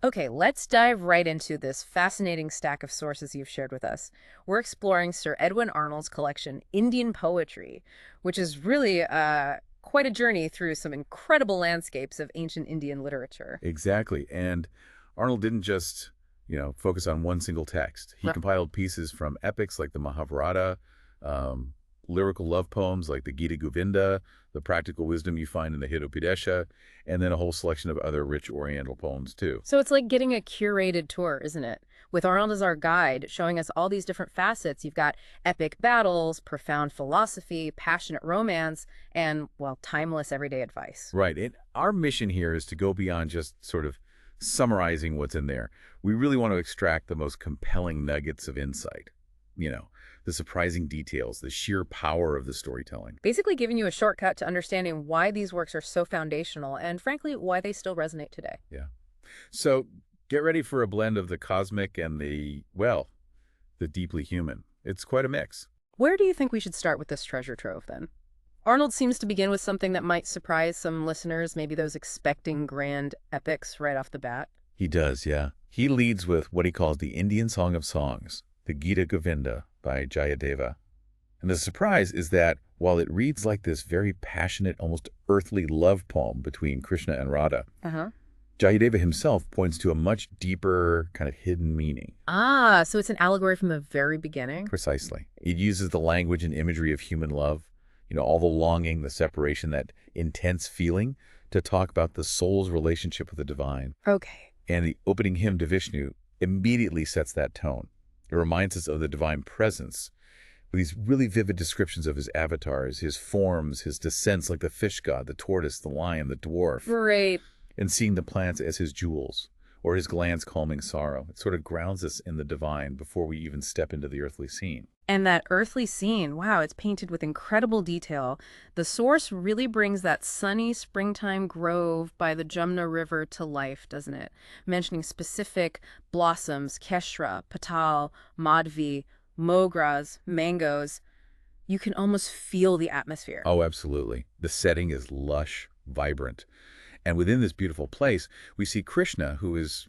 Okay, let's dive right into this fascinating stack of sources you've shared with us. We're exploring Sir Edwin Arnold's collection, Indian Poetry, which is really quite a journey through some incredible landscapes of ancient Indian literature. Exactly. And Arnold didn't just, focus on one single text. He Right. compiled pieces from epics like the Mahábhárata, um, lyrical love poems like the Gîta Govinda, the practical wisdom you find in the Hitopadeśa, and then a whole selection of other rich Oriental poems too. So it's like getting a curated tour, isn't it? With Arnold as our guide, showing us all these different facets. You've got epic battles, profound philosophy, passionate romance, and, well, timeless everyday advice. Right. And our mission here is to go beyond just sort of summarizing what's in there. We really want to extract the most compelling nuggets of insight, the surprising details, the sheer power of the storytelling. Basically giving you a shortcut to understanding why these works are so foundational and, frankly, why they still resonate today. Yeah. So get ready for a blend of the cosmic and the deeply human. It's quite a mix. Where do you think we should start with this treasure trove, then? Arnold seems to begin with something that might surprise some listeners, maybe those expecting grand epics right off the bat. He does, yeah. He leads with what he calls the Indian Song of Songs, the Gîta Govinda by Jayadeva. And the surprise is that while it reads like this very passionate, almost earthly love poem between Krishna and Radha, Uh-huh. Jayadeva himself points to a much deeper, kind of hidden meaning. Ah, so it's an allegory from the very beginning? Precisely. It uses the language and imagery of human love, all the longing, the separation, that intense feeling, to talk about the soul's relationship with the divine. Okay. And the opening hymn to Vishnu immediately sets that tone. It reminds us of the divine presence with these really vivid descriptions of his avatars, his forms, his descents like the fish god, the tortoise, the lion, the dwarf, Great. and seeing the plants as his jewels or his glands calming sorrow. It sort of grounds us in the divine before we even step into the earthly scene. And that earthly scene, wow, it's painted with incredible detail. The source really brings that sunny springtime grove by the Jumna River to life, doesn't it? Mentioning specific blossoms, keshra, patal, madhvi, mogras, mangoes. You can almost feel the atmosphere. Oh, absolutely. The setting is lush, vibrant. And within this beautiful place, we see Krishna, who is,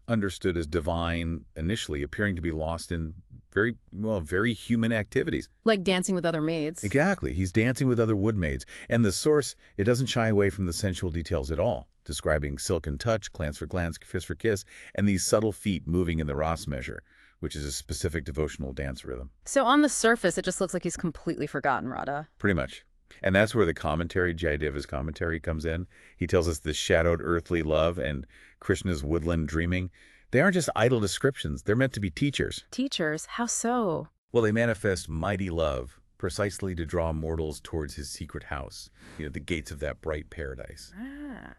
understood as divine initially, appearing to be lost in very human activities. Like dancing with other maids. Exactly. He's dancing with other wood maids. And the source, it doesn't shy away from the sensual details at all, describing silken touch, glance for glance, kiss for kiss, and these subtle feet moving in the ras measure, which is a specific devotional dance rhythm. So on the surface, it just looks like he's completely forgotten Radha. Pretty much. And that's where the commentary, Jayadeva's commentary, comes in. He tells us the shadowed earthly love and Krishna's woodland dreaming. They aren't just idle descriptions. They're meant to be teachers. Teachers, how so? Well, they manifest mighty love precisely to draw mortals towards his secret house, the gates of that bright paradise. Ah.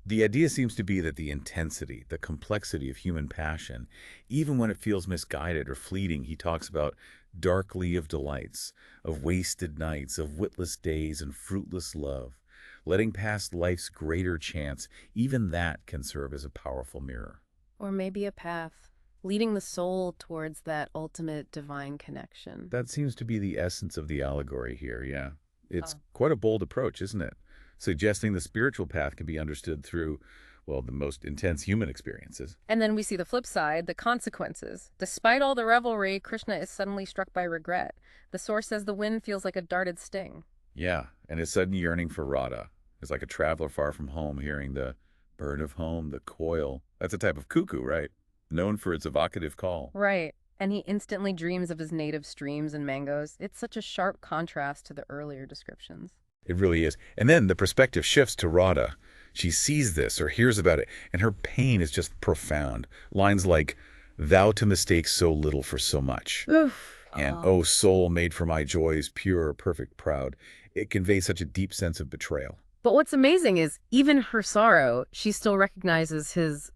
The idea seems to be that the intensity, the complexity of human passion, even when it feels misguided or fleeting, he talks about darkly of delights, of wasted nights, of witless days and fruitless love, letting pass life's greater chance, even that can serve as a powerful mirror. Or maybe a path, leading the soul towards that ultimate divine connection. That seems to be the essence of the allegory here, yeah. It's Oh. quite a bold approach, isn't it? Suggesting the spiritual path can be understood through, the most intense human experiences. And then we see the flip side, the consequences. Despite all the revelry, Krishna is suddenly struck by regret. The source says the wind feels like a darted sting. Yeah, and his sudden yearning for Radha is like a traveler far from home hearing the bird of home, the coil. That's a type of cuckoo, right? Known for its evocative call. Right. And he instantly dreams of his native streams and mangoes. It's such a sharp contrast to the earlier descriptions. It really is. And then the perspective shifts to Radha. She sees this or hears about it, and her pain is just profound. Lines like, "Thou to mistake so little for so much." Oof. And, "O soul made for my joys, pure, perfect, proud." It conveys such a deep sense of betrayal. But what's amazing is even her sorrow, she still recognizes his,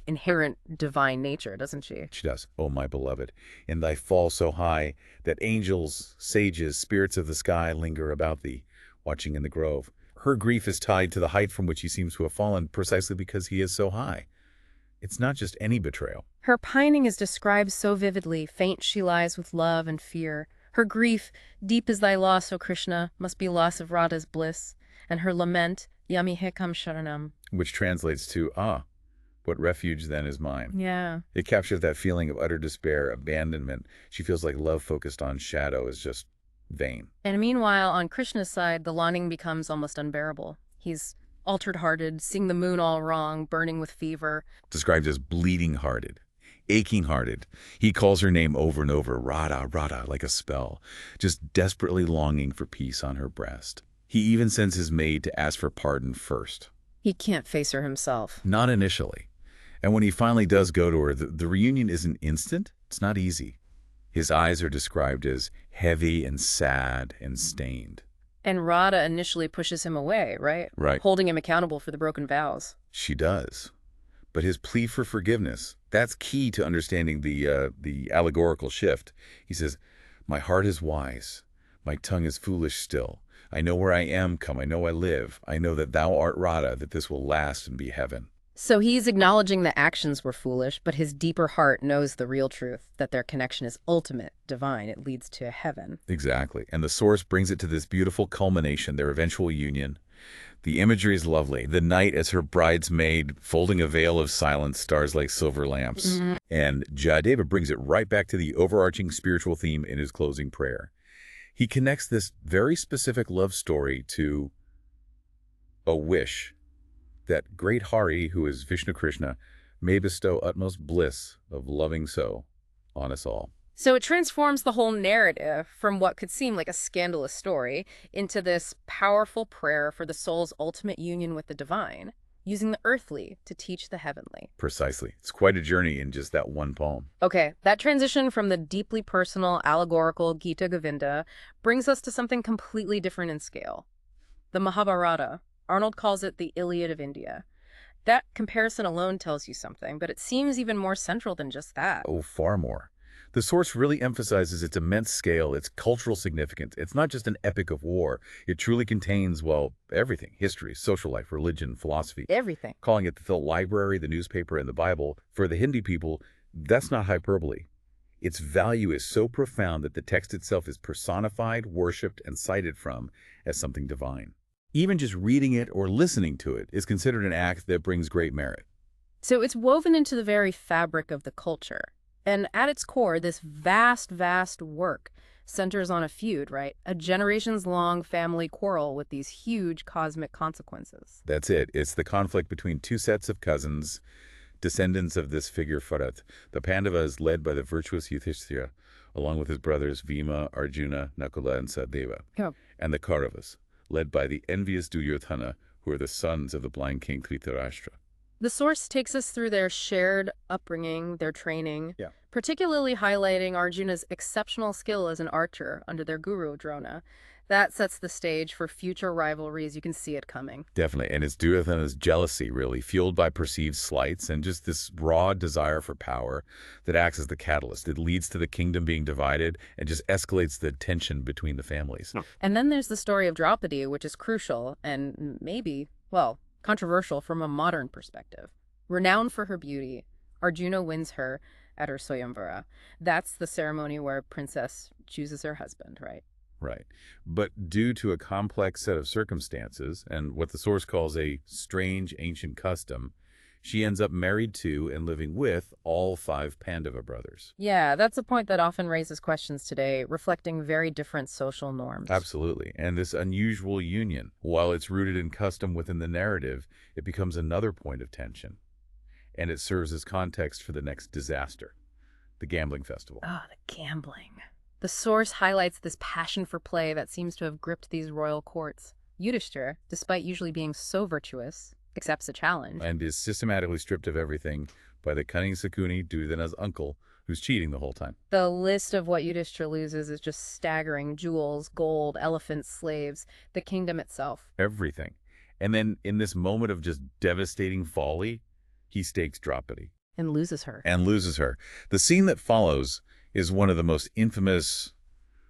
inherent divine nature, doesn't she? She does. "O my beloved, in thy fall so high, that angels, sages, spirits of the sky linger about thee, watching in the grove." Her grief is tied to the height from which he seems to have fallen precisely because he is so high. It's not just any betrayal. Her pining is described so vividly. Faint she lies with love and fear. Her grief, deep as thy loss, O Krishna, must be loss of Radha's bliss. And her lament, Yami Hekam Sharanam. Which translates to, What refuge then is mine? Yeah. It captures that feeling of utter despair, abandonment. She feels like love focused on shadow is just vain. And meanwhile, on Krishna's side, the longing becomes almost unbearable. He's altered-hearted, seeing the moon all wrong, burning with fever. Described as bleeding-hearted, aching-hearted. He calls her name over and over, Radha, Radha, like a spell, just desperately longing for peace on her breast. He even sends his maid to ask for pardon first. He can't face her himself. Not initially. And when he finally does go to her, the reunion isn't instant. It's not easy. His eyes are described as heavy and sad and stained. And Radha initially pushes him away, right? Right. Holding him accountable for the broken vows. She does. But his plea for forgiveness, that's key to understanding the allegorical shift. He says, my heart is wise. My tongue is foolish still. I know where I am come. I know I live. I know that thou art Radha, that this will last and be heaven. So he's acknowledging the actions were foolish, but his deeper heart knows the real truth, that their connection is ultimate, divine. It leads to heaven. Exactly. And the source brings it to this beautiful culmination, their eventual union. The imagery is lovely. The night as her bridesmaid, folding a veil of silence, stars like silver lamps. And Jayadeva brings it right back to the overarching spiritual theme in his closing prayer. He connects this very specific love story to a wish that great Hari, who is Vishnu Krishna, may bestow utmost bliss of loving so on us all. So it transforms the whole narrative from what could seem like a scandalous story into this powerful prayer for the soul's ultimate union with the divine, using the earthly to teach the heavenly. Precisely. It's quite a journey in just that one poem. Okay, that transition from the deeply personal, allegorical Gîta Govinda brings us to something completely different in scale. The Mahábhárata. Arnold calls it the Iliad of India. That comparison alone tells you something, but it seems even more central than just that. Oh, far more. The source really emphasizes its immense scale, its cultural significance. It's not just an epic of war. It truly contains, well, everything. History, social life, religion, philosophy. Everything. Calling it the library, the newspaper, and the Bible, for the Hindi people, that's not hyperbole. Its value is so profound that the text itself is personified, worshipped, and cited from as something divine. Even just reading it or listening to it is considered an act that brings great merit. So it's woven into the very fabric of the culture. And at its core, this vast, vast work centers on a feud, right? A generations-long family quarrel with these huge cosmic consequences. That's it. It's the conflict between two sets of cousins, descendants of this figure Bharat. The Pandava is led by the virtuous Yudhishthira, along with his brothers Bhima, Arjuna, Nakula, and Sahadeva. Yeah. And the Kauravas, led by the envious Duryodhana, who are the sons of the blind king Dhritarashtra. The source takes us through their shared upbringing, their training, particularly highlighting Arjuna's exceptional skill as an archer under their guru, Drona. That sets the stage for future rivalries. You can see it coming. Definitely. And it's Duryodhana's jealousy, really, fueled by perceived slights and just this raw desire for power that acts as the catalyst. It leads to the kingdom being divided and just escalates the tension between the families. And then there's the story of Draupadi, which is crucial and maybe, well, controversial from a modern perspective. Renowned for her beauty, Arjuna wins her at her Swayamvara. That's the ceremony where a princess chooses her husband, right? Right. But due to a complex set of circumstances and what the source calls a strange ancient custom, she ends up married to and living with all 5 Pandava brothers. Yeah, that's a point that often raises questions today, reflecting very different social norms. Absolutely. And this unusual union, while it's rooted in custom within the narrative, it becomes another point of tension. And it serves as context for the next disaster, the gambling festival. Ah, the gambling. The source highlights this passion for play that seems to have gripped these royal courts. Yudhishthira, despite usually being so virtuous, accepts the challenge. And is systematically stripped of everything by the cunning Sakuni, Duryodhana's uncle, who's cheating the whole time. The list of what Yudhishthira loses is just staggering. Jewels, gold, elephants, slaves, the kingdom itself. Everything. And then in this moment of just devastating folly, he stakes Draupadi. And loses her. The scene that follows is one of the most infamous,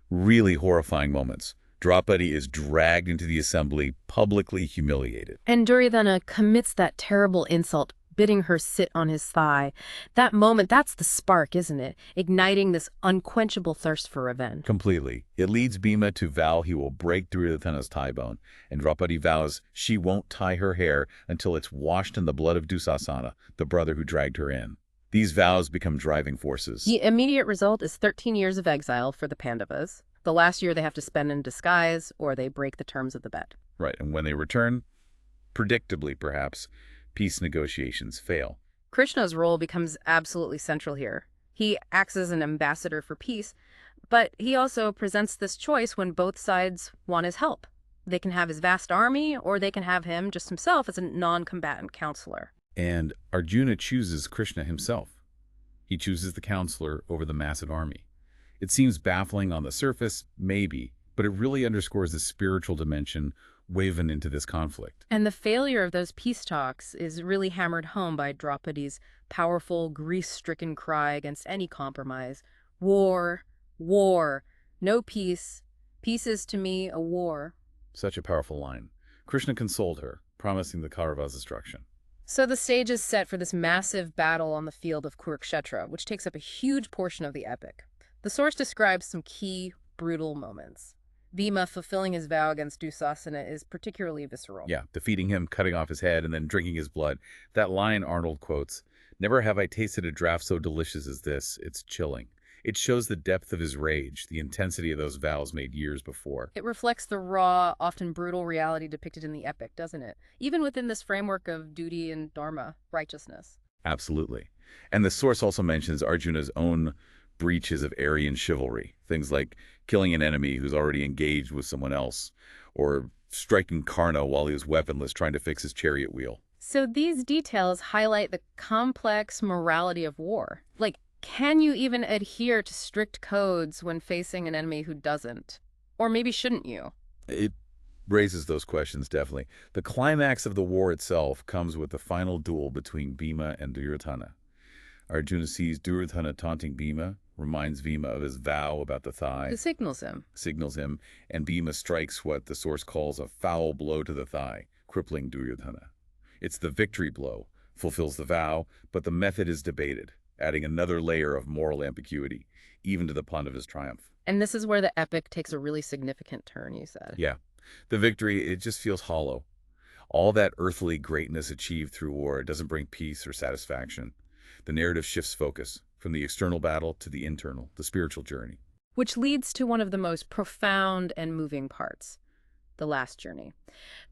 really horrifying moments. Draupadi is dragged into the assembly, publicly humiliated. And Duryodhana commits that terrible insult bidding her sit on his thigh. That moment, that's the spark, isn't it? Igniting this unquenchable thirst for revenge. Completely. It leads Bhima to vow he will break Duryodhana's thigh bone, and Draupadi vows she won't tie her hair until it's washed in the blood of Dusasana, the brother who dragged her in. These vows become driving forces. The immediate result is 13 years of exile for the Pandavas. The last year they have to spend in disguise, or they break the terms of the bet. Right, and when they return, predictably perhaps, peace negotiations fail. Krishna's role becomes absolutely central here. He acts as an ambassador for peace, but he also presents this choice when both sides want his help. They can have his vast army, or they can have him just himself as a non-combatant counselor. And Arjuna chooses Krishna himself. He chooses the counselor over the massive army. It seems baffling on the surface, maybe, but it really underscores the spiritual dimension woven into this conflict. And the failure of those peace talks is really hammered home by Draupadi's powerful, grief-stricken cry against any compromise. War, war, no peace. Peace is to me a war. Such a powerful line. Krishna consoled her, promising the Kauravas' destruction. So the stage is set for this massive battle on the field of Kurukshetra, which takes up a huge portion of the epic. The source describes some key, brutal moments. Bhima fulfilling his vow against Dusasana is particularly visceral. Yeah, defeating him, cutting off his head, and then drinking his blood. That line Arnold quotes, "Never have I tasted a draught so delicious as this. It's chilling." It shows the depth of his rage, the intensity of those vows made years before. It reflects the raw, often brutal reality depicted in the epic, doesn't it? Even within this framework of duty and dharma, righteousness. Absolutely. And the source also mentions Arjuna's own breaches of Aryan chivalry, things like killing an enemy who's already engaged with someone else, or striking Karna while he was weaponless trying to fix his chariot wheel. So these details highlight the complex morality of war. Like, can you even adhere to strict codes when facing an enemy who doesn't? Or maybe shouldn't you? It raises those questions, definitely. The climax of the war itself comes with the final duel between Bhima and Duryodhana. Arjuna sees Duryodhana taunting Bhima, reminds Bhima of his vow about the thigh. It signals him. And Bhima strikes what the source calls a foul blow to the thigh, crippling Duryodhana. It's the victory blow, fulfills the vow, but the method is debated, adding another layer of moral ambiguity, even to the Pandava's triumph. And this is where the epic takes a really significant turn, you said. Yeah. The victory, it just feels hollow. All that earthly greatness achieved through war doesn't bring peace or satisfaction. The narrative shifts focus from the external battle to the internal, the spiritual journey. Which leads to one of the most profound and moving parts, the last journey.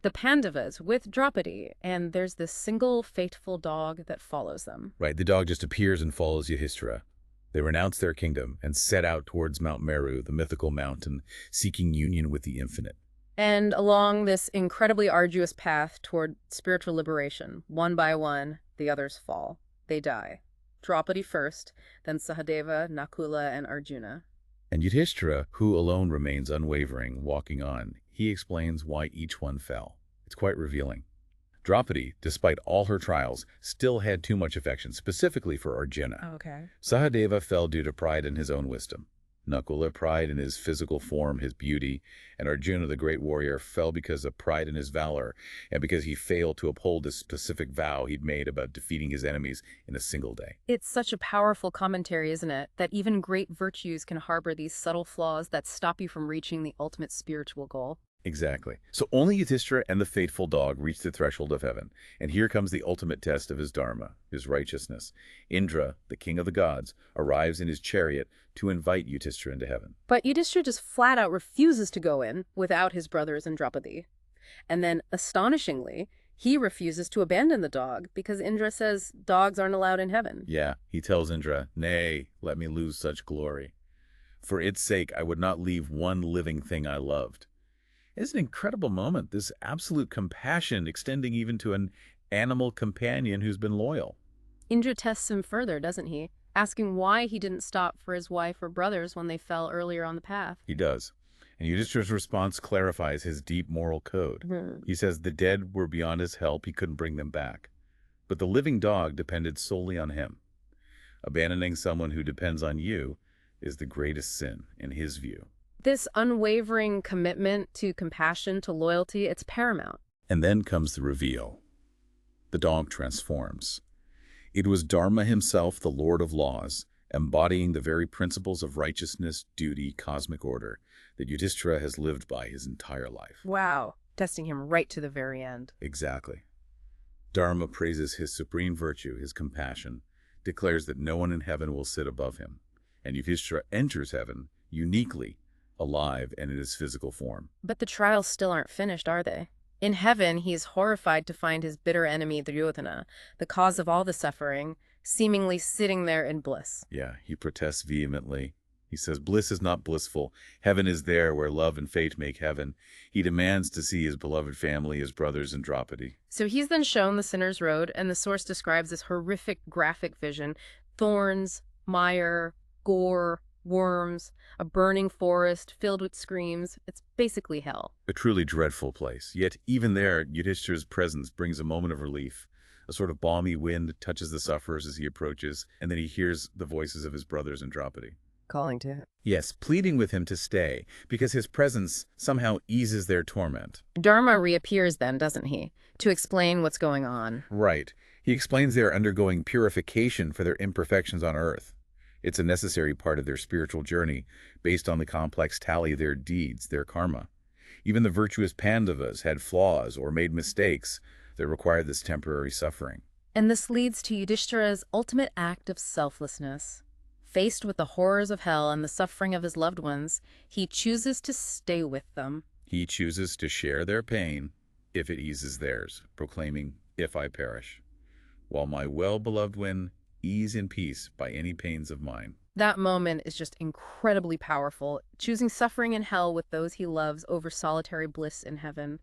The Pandavas with Draupadi, and there's this single faithful dog that follows them. Right, the dog just appears and follows Yudhishthira. They renounce their kingdom and set out towards Mount Meru, the mythical mountain, seeking union with the infinite. And along this incredibly arduous path toward spiritual liberation, one by one, the others fall. They die. Draupadi first, then Sahadeva, Nakula, and Arjuna. And Yudhishthira, who alone remains unwavering, walking on, he explains why each one fell. It's quite revealing. Draupadi, despite all her trials, still had too much affection, specifically for Arjuna. Okay. Sahadeva fell due to pride in his own wisdom. Nakula, pride in his physical form, his beauty, and Arjuna, the great warrior, fell because of pride in his valor and because he failed to uphold the specific vow he'd made about defeating his enemies in a single day. It's such a powerful commentary, isn't it? That even great virtues can harbor these subtle flaws that stop you from reaching the ultimate spiritual goal. Exactly. So only Yudhishthira and the faithful dog reach the threshold of heaven. And here comes the ultimate test of his dharma, his righteousness. Indra, the king of the gods, arrives in his chariot to invite Yudhishthira into heaven. But Yudhishthira just flat out refuses to go in without his brothers and Draupadi. And then, astonishingly, he refuses to abandon the dog because Indra says dogs aren't allowed in heaven. Yeah, he tells Indra, "Nay, let me lose such glory. For its sake, I would not leave one living thing I loved." It's an incredible moment, this absolute compassion extending even to an animal companion who's been loyal. Indra tests him further, doesn't he? Asking why he didn't stop for his wife or brothers when they fell earlier on the path. He does. And Yudhishthira's response clarifies his deep moral code. He says the dead were beyond his help, he couldn't bring them back. But the living dog depended solely on him. Abandoning someone who depends on you is the greatest sin, in his view. This unwavering commitment to compassion, to loyalty, it's paramount. And then comes the reveal. The dog transforms. It was Dharma himself, the Lord of Laws, embodying the very principles of righteousness, duty, cosmic order that Yudhishthira has lived by his entire life. Wow. Testing him right to the very end. Exactly. Dharma praises his supreme virtue, his compassion, declares that no one in heaven will sit above him, and Yudhishthira enters heaven uniquely, alive and in his physical form. But the trials still aren't finished, are they? In heaven, he is horrified to find his bitter enemy, Duryodhana, the cause of all the suffering, seemingly sitting there in bliss. Yeah, he protests vehemently. He says, bliss is not blissful. Heaven is there where love and fate make heaven. He demands to see his beloved family, his brothers in Draupadi. So he's then shown the sinner's road, and the source describes this horrific graphic vision: thorns, mire, gore, worms, a burning forest filled with screams. It's basically hell. A truly dreadful place. Yet even there, Yudhishthira's presence brings a moment of relief. A sort of balmy wind touches the sufferers as he approaches, and then he hears the voices of his brothers in Draupadi. Calling to him. Yes, pleading with him to stay, because his presence somehow eases their torment. Dharma reappears then, doesn't he, to explain what's going on. Right. He explains they are undergoing purification for their imperfections on earth. It's a necessary part of their spiritual journey, based on the complex tally of their deeds, their karma. Even the virtuous Pandavas had flaws or made mistakes that required this temporary suffering. And this leads to Yudhishthira's ultimate act of selflessness. Faced with the horrors of hell and the suffering of his loved ones, he chooses to stay with them. He chooses to share their pain if it eases theirs, proclaiming, "If I perish, while my well-beloved one ease in peace by any pains of mine." That moment is just incredibly powerful, choosing suffering in hell with those he loves over solitary bliss in heaven.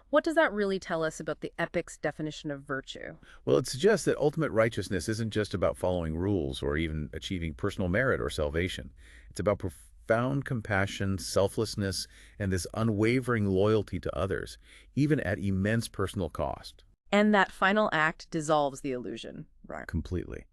What does that really tell us about the epic's definition of virtue? Well, it suggests that ultimate righteousness isn't just about following rules or even achieving personal merit or salvation. It's about profound compassion, selflessness, and this unwavering loyalty to others, even at immense personal cost. And that final act dissolves the illusion. Right. Completely.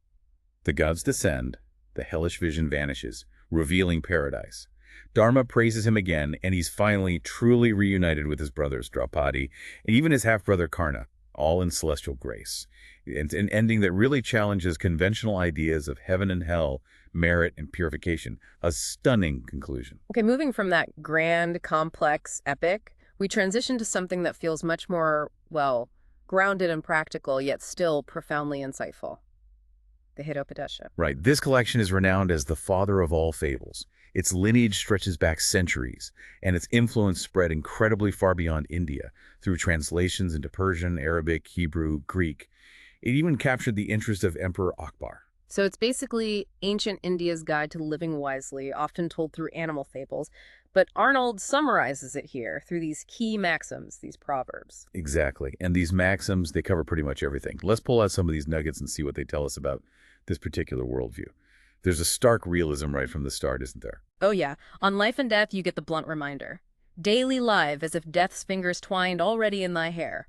The gods descend, the hellish vision vanishes, revealing paradise. Dharma praises him again, and he's finally truly reunited with his brothers, Draupadi, and even his half-brother Karna, all in celestial grace. It's an ending that really challenges conventional ideas of heaven and hell, merit and purification. A stunning conclusion. Okay, moving from that grand, complex epic, we transition to something that feels much more, well, grounded and practical, yet still profoundly insightful. The Hitopadeśa. Right. This collection is renowned as the father of all fables. Its lineage stretches back centuries, and its influence spread incredibly far beyond India, through translations into Persian, Arabic, Hebrew, Greek. It even captured the interest of Emperor Akbar. So it's basically ancient India's guide to living wisely, often told through animal fables, but Arnold summarizes it here through these key maxims, these proverbs. Exactly. And these maxims, they cover pretty much everything. Let's pull out some of these nuggets and see what they tell us about this particular worldview. There's a stark realism right from the start, isn't there? Oh yeah, on life and death you get the blunt reminder. Daily live as if death's fingers twined already in thy hair.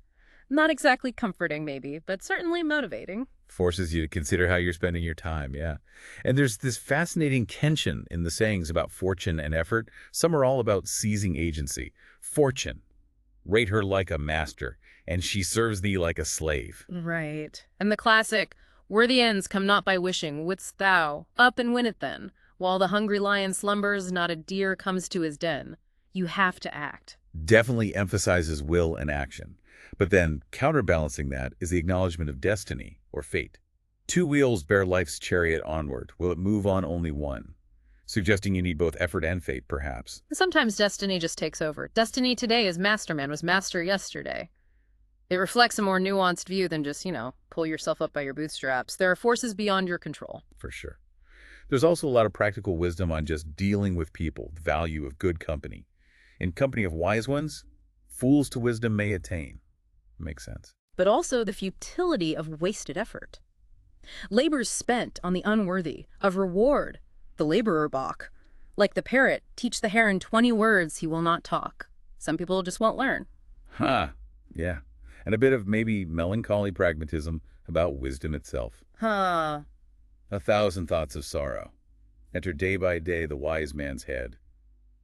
Not exactly comforting maybe, but certainly motivating. Forces you to consider how you're spending your time, yeah. And there's this fascinating tension in the sayings about fortune and effort. Some are all about seizing agency. Fortune, rate her like a master, and she serves thee like a slave. Right. And the classic, worthy ends come not by wishing, wouldst thou, up and win it then. While the hungry lion slumbers, not a deer comes to his den. You have to act. Definitely emphasizes will and action. But then, counterbalancing that is the acknowledgement of destiny, or fate. Two wheels bear life's chariot onward. Will it move on only one? Suggesting you need both effort and fate, perhaps. Sometimes destiny just takes over. Destiny today is masterman was master yesterday. It reflects a more nuanced view than just, pull yourself up by your bootstraps. There are forces beyond your control. For sure. There's also a lot of practical wisdom on just dealing with people, the value of good company. In company of wise ones, fools to wisdom may attain. Makes sense. But also the futility of wasted effort. Labors spent on the unworthy, of reward, the laborer balk. Like the parrot, teach the hare in 20 words he will not talk. Some people just won't learn. Yeah. And a bit of maybe melancholy pragmatism about wisdom itself. 1,000 thoughts of sorrow. Enter day by day the wise man's head.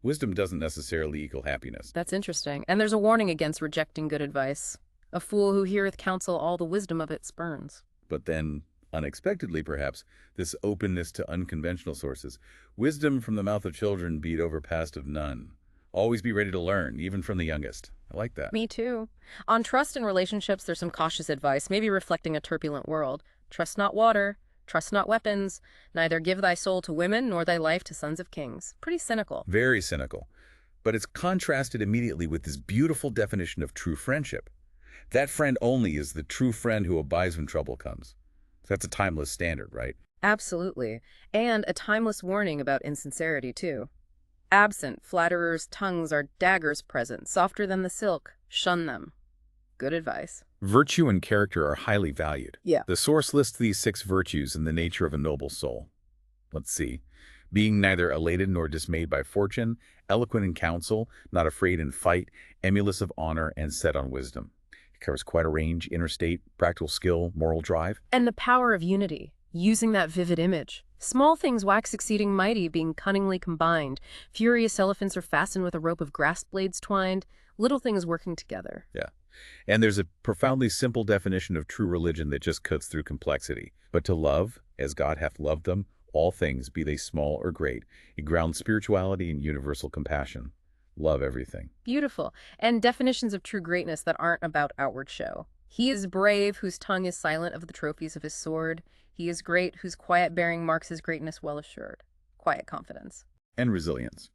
Wisdom doesn't necessarily equal happiness. That's interesting. And there's a warning against rejecting good advice. A fool who heareth counsel all the wisdom of it spurns. But then, unexpectedly perhaps, this openness to unconventional sources. Wisdom from the mouth of children beat overpast of none. Always be ready to learn, even from the youngest. I like that. Me too. On trust and relationships, there's some cautious advice, maybe reflecting a turbulent world. Trust not water, trust not weapons, neither give thy soul to women nor thy life to sons of kings. Pretty cynical. Very cynical. But it's contrasted immediately with this beautiful definition of true friendship. That friend only is the true friend who abides when trouble comes. That's a timeless standard, right? Absolutely. And a timeless warning about insincerity, too. Absent, flatterers' tongues are daggers present, softer than the silk. Shun them. Good advice. Virtue and character are highly valued. Yeah. The source lists these 6 virtues in the nature of a noble soul. Let's see. Being neither elated nor dismayed by fortune, eloquent in counsel, not afraid in fight, emulous of honor, and set on wisdom. It covers quite a range: interstate, practical skill, moral drive. And the power of unity, using that vivid image. Small things wax exceeding mighty, being cunningly combined. Furious elephants are fastened with a rope of grass blades twined. Little things working together. Yeah. And there's a profoundly simple definition of true religion that just cuts through complexity. But to love, as God hath loved them, all things, be they small or great. It grounds spirituality in universal compassion. Love everything. Beautiful. And definitions of true greatness that aren't about outward show. He is brave, whose tongue is silent of the trophies of his sword. He is great, whose quiet bearing marks his greatness well assured. Quiet confidence. And resilience.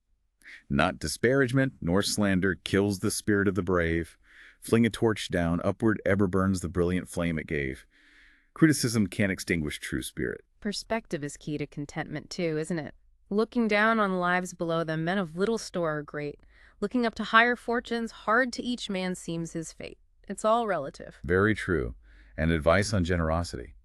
Not disparagement nor slander kills the spirit of the brave. Fling a torch down, upward ever burns the brilliant flame it gave. Criticism can't extinguish true spirit. Perspective is key to contentment too, isn't it? Looking down on lives below them, men of little store are great. Looking up to higher fortunes, hard to each man seems his fate. It's all relative. Very true. And advice on generosity.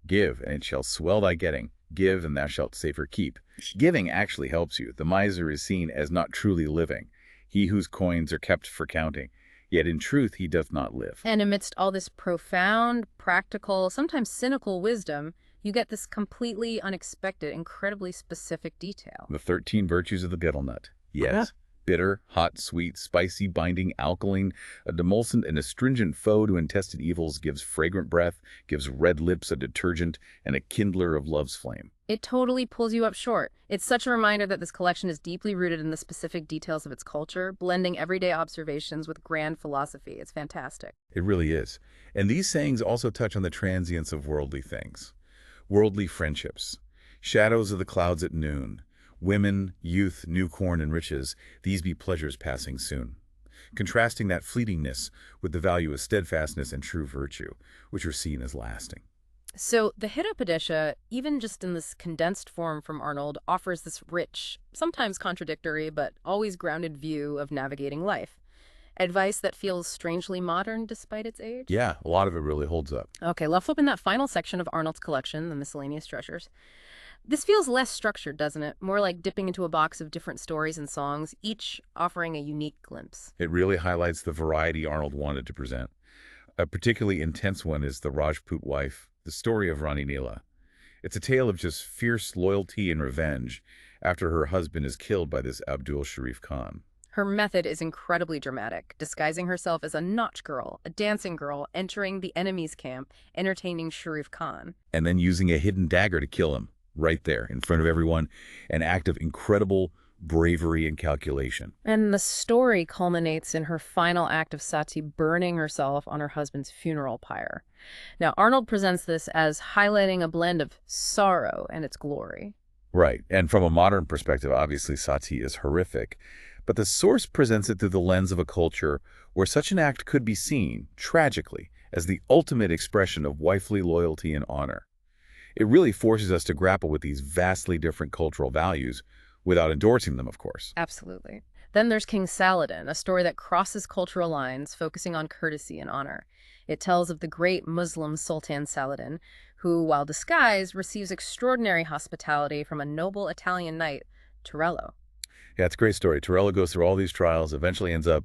Give, and it shall swell thy getting. Give, and thou shalt safer keep. Giving actually helps you. The miser is seen as not truly living, he whose coins are kept for counting. Yet in truth he doth not live. And amidst all this profound, practical, sometimes cynical wisdom, you get this completely unexpected, incredibly specific detail. The 13 virtues of the betel nut. Yes. Bitter, hot, sweet, spicy, binding, alkaline, a demulcent and astringent foe to intested evils, gives fragrant breath, gives red lips a detergent, and a kindler of love's flame. It totally pulls you up short. It's such a reminder that this collection is deeply rooted in the specific details of its culture, blending everyday observations with grand philosophy. It's fantastic. It really is. And these sayings also touch on the transience of worldly things. Worldly friendships. Shadows of the clouds at noon. Women, youth, new corn, and riches, these be pleasures passing soon. Contrasting that fleetingness with the value of steadfastness and true virtue, which are seen as lasting. So the Hitopadeśa, even just in this condensed form from Arnold, offers this rich, sometimes contradictory, but always grounded view of navigating life. Advice that feels strangely modern despite its age? Yeah, a lot of it really holds up. Okay, let's flip in that final section of Arnold's collection, the Miscellaneous Treasures. This feels less structured, doesn't it? More like dipping into a box of different stories and songs, each offering a unique glimpse. It really highlights the variety Arnold wanted to present. A particularly intense one is The Rajput Wife, the story of Rani Nila. It's a tale of just fierce loyalty and revenge after her husband is killed by this Abdul Sharif Khan. Her method is incredibly dramatic, disguising herself as a nautch girl, a dancing girl, entering the enemy's camp, entertaining Sharif Khan. And then using a hidden dagger to kill him, right there, in front of everyone, an act of incredible bravery and calculation. And the story culminates in her final act of sati burning herself on her husband's funeral pyre. Now, Arnold presents this as highlighting a blend of sorrow and its glory. Right, and from a modern perspective, obviously sati is horrific, but the source presents it through the lens of a culture where such an act could be seen, tragically, as the ultimate expression of wifely loyalty and honor. It really forces us to grapple with these vastly different cultural values without endorsing them, of course. Absolutely. Then there's King Saladin, a story that crosses cultural lines, focusing on courtesy and honor. It tells of the great Muslim Sultan Saladin, who, while disguised, receives extraordinary hospitality from a noble Italian knight, Torello. Yeah, it's a great story. Torello goes through all these trials, eventually ends up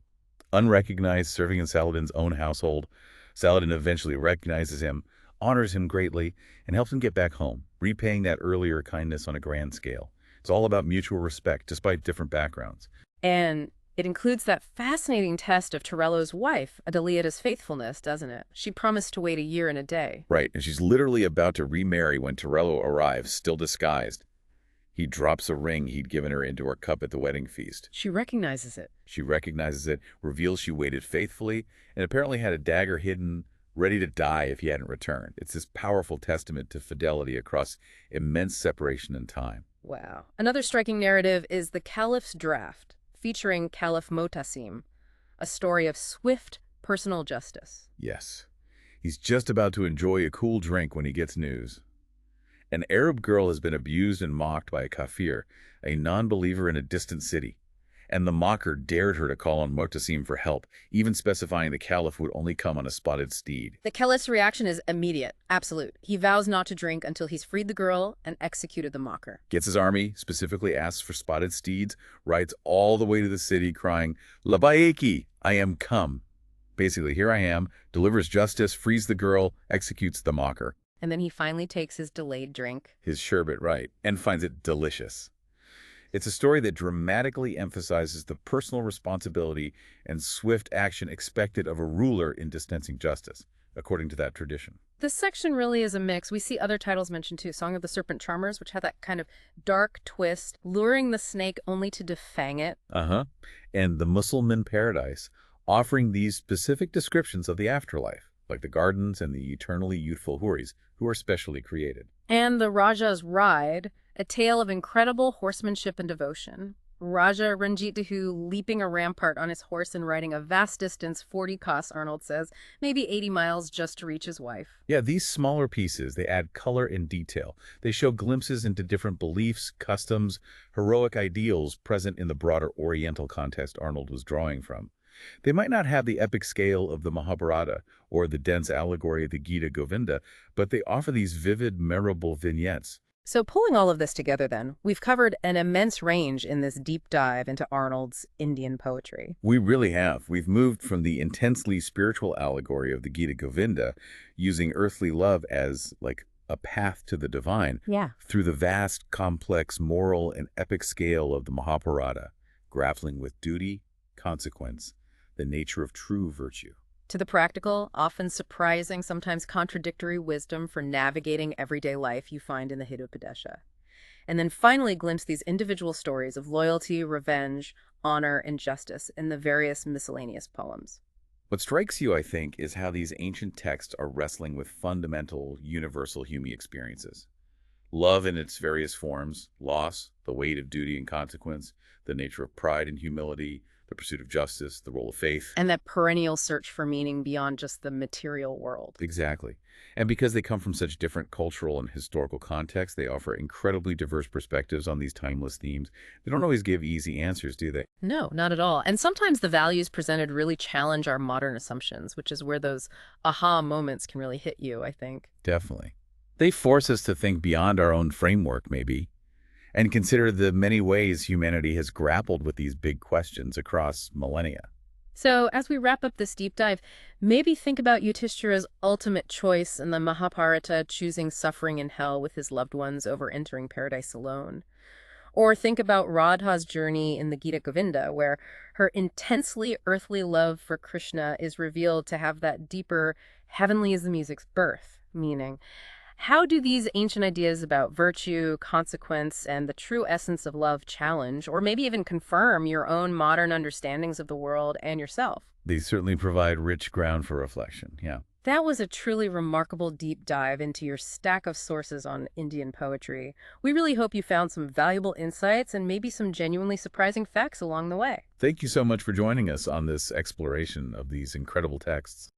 unrecognized, serving in Saladin's own household. Saladin eventually recognizes him, honors him greatly, and helps him get back home, repaying that earlier kindness on a grand scale. It's all about mutual respect, despite different backgrounds. And It includes that fascinating test of Torello's wife, Adelia's faithfulness, doesn't it? She promised to wait a year and a day. Right, and she's literally about to remarry when Torello arrives, still disguised. He drops a ring he'd given her into her cup at the wedding feast. She recognizes it. She recognizes it, reveals she waited faithfully, and apparently had a dagger hidden, ready to die if he hadn't returned. It's this powerful testament to fidelity across immense separation in time. Wow. Another striking narrative is The Caliph's Draft, featuring Caliph Motasim, a story of swift personal justice. Yes. He's just about to enjoy a cool drink when he gets news. An Arab girl has been abused and mocked by a kafir, a non-believer in a distant city, and the mocker dared her to call on Motasim for help, even specifying the caliph would only come on a spotted steed. The caliph's reaction is immediate, absolute. He vows not to drink until he's freed the girl and executed the mocker. Gets his army, specifically asks for spotted steeds, rides all the way to the city crying, Labaiki, I am come. Basically, here I am, delivers justice, frees the girl, executes the mocker. And then he finally takes his delayed drink. His sherbet, right, and finds it delicious. It's a story that dramatically emphasizes the personal responsibility and swift action expected of a ruler in dispensing justice, according to that tradition. This section really is a mix. We see other titles mentioned too. Song of the Serpent Charmers, which had that kind of dark twist, luring the snake only to defang it. And the Muslim Paradise, offering these specific descriptions of the afterlife, like the gardens and the eternally youthful houris, who are specially created. And the Raja's Ride, a tale of incredible horsemanship and devotion. Raja Ranjit Dahu leaping a rampart on his horse and riding a vast distance, 40 kos, Arnold says, maybe 80 miles just to reach his wife. Yeah, these smaller pieces, they add color and detail. They show glimpses into different beliefs, customs, heroic ideals present in the broader Oriental context Arnold was drawing from. They might not have the epic scale of the Mahábhárata or the dense allegory of the Gîta Govinda, but they offer these vivid, memorable vignettes. So pulling all of this together then, we've covered an immense range in this deep dive into Arnold's Indian poetry. We really have. We've moved from the intensely spiritual allegory of the Gîta Govinda, using earthly love as, like, a path to the divine, through the vast, complex, moral, and epic scale of the Mahábhárata, grappling with duty, consequence, the nature of true virtue. To the practical, often surprising, sometimes contradictory wisdom for navigating everyday life you find in the Hitopadeśa. And then finally glimpse these individual stories of loyalty, revenge, honor, and justice in the various miscellaneous poems. What strikes you, I think, is how these ancient texts are wrestling with fundamental, universal human experiences. Love in its various forms, loss, the weight of duty and consequence, the nature of pride and humility, the pursuit of justice, the role of faith. And that perennial search for meaning beyond just the material world. Exactly. And because they come from such different cultural and historical contexts, they offer incredibly diverse perspectives on these timeless themes. They don't always give easy answers, do they? No, not at all. And sometimes the values presented really challenge our modern assumptions, which is where those aha moments can really hit you, I think. Definitely. They force us to think beyond our own framework, maybe, and consider the many ways humanity has grappled with these big questions across millennia. So as we wrap up this deep dive, maybe think about Yudhishthira's ultimate choice in the Mahábhárata, choosing suffering in hell with his loved ones over entering paradise alone. Or think about Radha's journey in the Gîta Govinda, where her intensely earthly love for Krishna is revealed to have that deeper, heavenly as the music's birth meaning. How do these ancient ideas about virtue, consequence, and the true essence of love challenge, or maybe even confirm your own modern understandings of the world and yourself? They certainly provide rich ground for reflection, yeah. That was a truly remarkable deep dive into your stack of sources on Indian poetry. We really hope you found some valuable insights and maybe some genuinely surprising facts along the way. Thank you so much for joining us on this exploration of these incredible texts.